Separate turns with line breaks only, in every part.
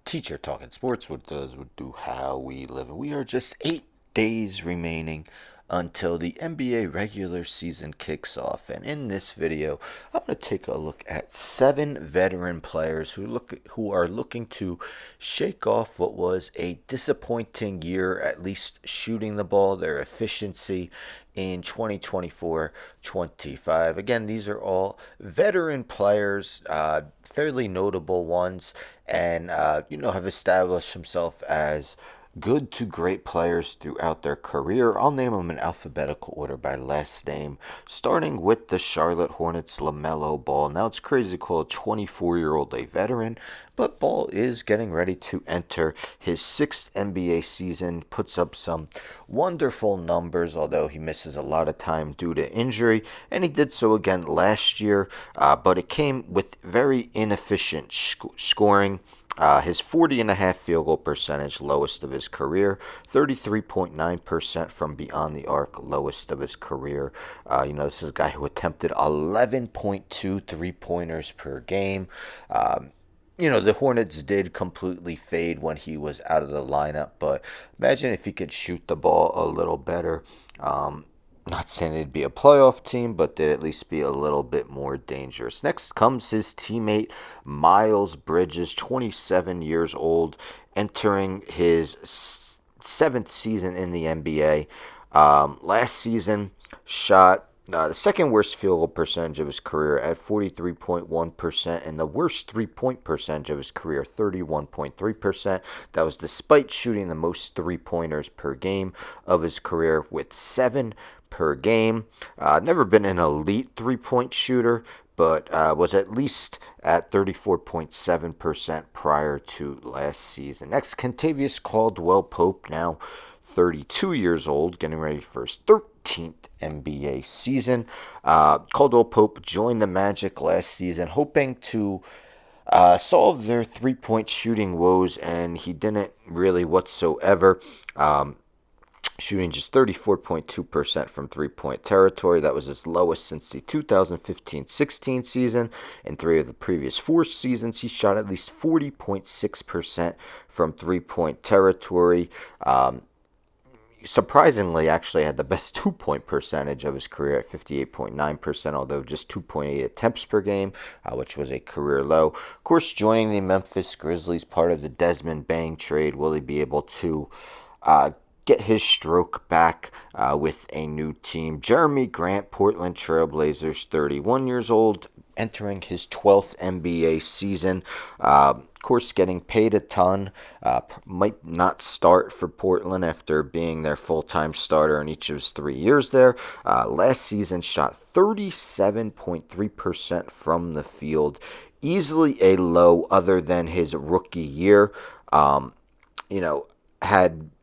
Teacher talking sports. What does, what do, how we live. We are just 8 days remaining until the NBA regular season kicks off. And in this video, I'm going to take a look at 7 veteran players who are looking to shake off what was a disappointing year, at least shooting the ball, their efficiency in 2024-25. Again, these are all veteran players, fairly notable ones, and have established himself as good to great players throughout their career. I'll name them in alphabetical order by last name, starting with the Charlotte Hornets, LaMelo Ball. Now, it's crazy to call a 24-year-old a veteran, but Ball is getting ready to enter his 6th NBA season, puts up some wonderful numbers, although he misses a lot of time due to injury, and he did so again last year, but it came with very inefficient scoring. His 40.5 field goal percentage, lowest of his career. 33.9% from beyond the arc, lowest of his career. This is a guy who attempted 11.2 3-pointers per game. The Hornets did completely fade when he was out of the lineup, but imagine if he could shoot the ball a little better. Not saying they'd be a playoff team, but they'd at least be a little bit more dangerous. Next comes his teammate, Miles Bridges, 27 years old, entering his 7th season in the NBA. Last season, shot the second worst field goal percentage of his career at 43.1%, and the worst three-point percentage of his career, 31.3%. That was despite shooting the most three-pointers per game of his career with 7 per game. Never been an elite three-point shooter, but was at least at 34.7% prior to last season. Next, Kentavious Caldwell-Pope, now 32 years old, getting ready for his 13th NBA season. Caldwell-Pope joined the Magic last season, hoping to solve their three-point shooting woes, and he didn't really whatsoever. Shooting just 34.2% from three-point territory. That was his lowest since the 2015-16 season. In 3 of the previous 4 seasons, he shot at least 40.6% from three-point territory. Surprisingly, actually had the best two-point percentage of his career at 58.9%, although just 2.8 attempts per game, which was a career low. Of course, joining the Memphis Grizzlies, part of the Desmond Bane trade, will he be able to get his stroke back with a new team? Jeremy Grant, Portland Trailblazers, 31 years old, entering his 12th NBA season. Of course, getting paid a ton. Might not start for Portland after being their full-time starter in each of his 3 years there. Last season, shot 37.3% from the field. Easily a low other than his rookie year.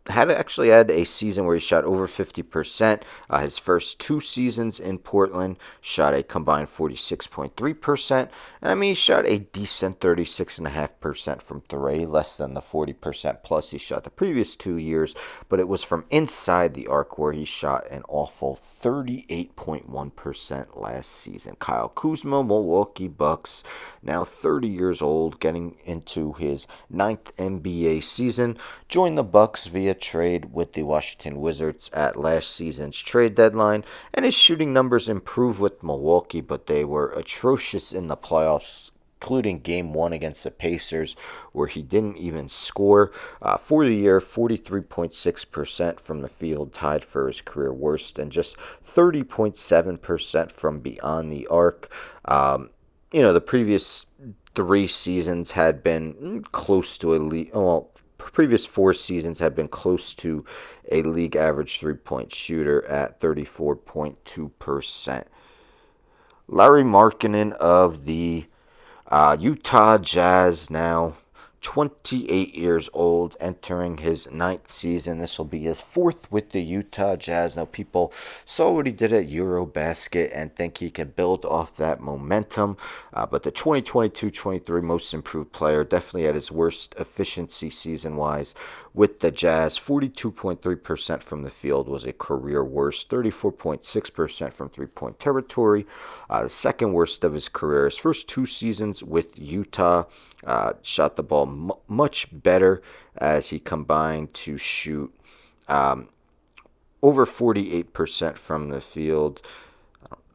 Had actually had a season where he shot over 50%. His first 2 seasons in Portland shot a combined 46.3%. And he shot a decent 36.5% from 3, less than the 40% plus he shot the previous 2 years. But it was from inside the arc where he shot an awful 38.1% last season. Kyle Kuzma, Milwaukee Bucks, now 30 years old, getting into his 9th NBA season, joined the Bucks via trade with the Washington Wizards at last season's trade deadline, and his shooting numbers improved with Milwaukee, but they were atrocious in the playoffs, including Game 1 against the Pacers, where he didn't even score. For the year, 43.6% from the field, tied for his career worst, and just 30.7% from beyond the arc. The previous 3 seasons had been close to previous 4 seasons had been close to a league average three-point shooter at 34.2%. Larry Markkinen of the Utah Jazz, now 28 years old, entering his 9th season. This will be his 4th with the Utah Jazz. Now, people saw what he did at Eurobasket and think he can build off that momentum. But the 2022-23 most improved player, definitely at his worst efficiency season-wise with the Jazz. 42.3% from the field was a career worst. 34.6% from three-point territory. The second worst of his career. His first 2 seasons with Utah, shot the ball much better as he combined to shoot um, over 48% from the field,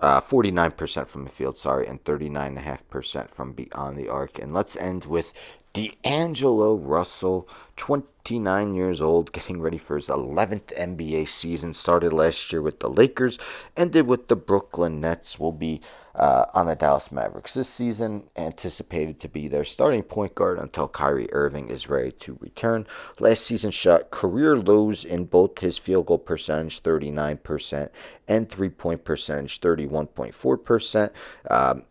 49% from the field, sorry, and 39.5% from beyond the arc. And let's end with D'Angelo Russell, 29 years old, getting ready for his 11th NBA season. Started last year with the Lakers, ended with the Brooklyn Nets. Will be on the Dallas Mavericks this season, anticipated to be their starting point guard until Kyrie Irving is ready to return. Last season shot career lows in both his field goal percentage, 39%, and three-point percentage, 31.4%.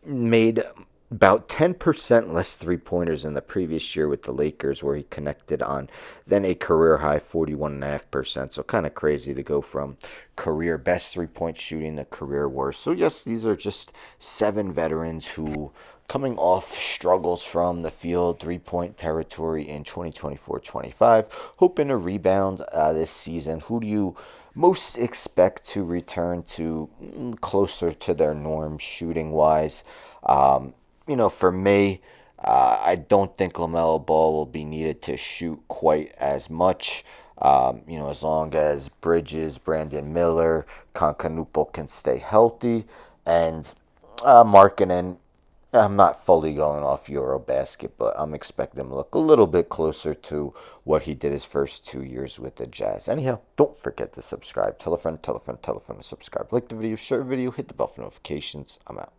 Made about 10% less three-pointers in the previous year with the Lakers, where he connected on then a career high 41.5%. So kind of crazy to go from career best three-point shooting to career worst. So yes, these are just 7 veterans who coming off struggles from the field, three-point territory in 2024-25, hoping to rebound this season. Who do you most expect to return to closer to their norm shooting wise? For me, I don't think LaMelo Ball will be needed to shoot quite as much. As long as Bridges, Brandon Miller, Concanupo can stay healthy, and Markkanen, I'm not fully going off Eurobasket, but I'm expecting him to look a little bit closer to what he did his first 2 years with the Jazz. Anyhow, don't forget to subscribe. Tell a friend, tell a friend, tell a friend to subscribe. Like the video, share the video, hit the bell for notifications. I'm out.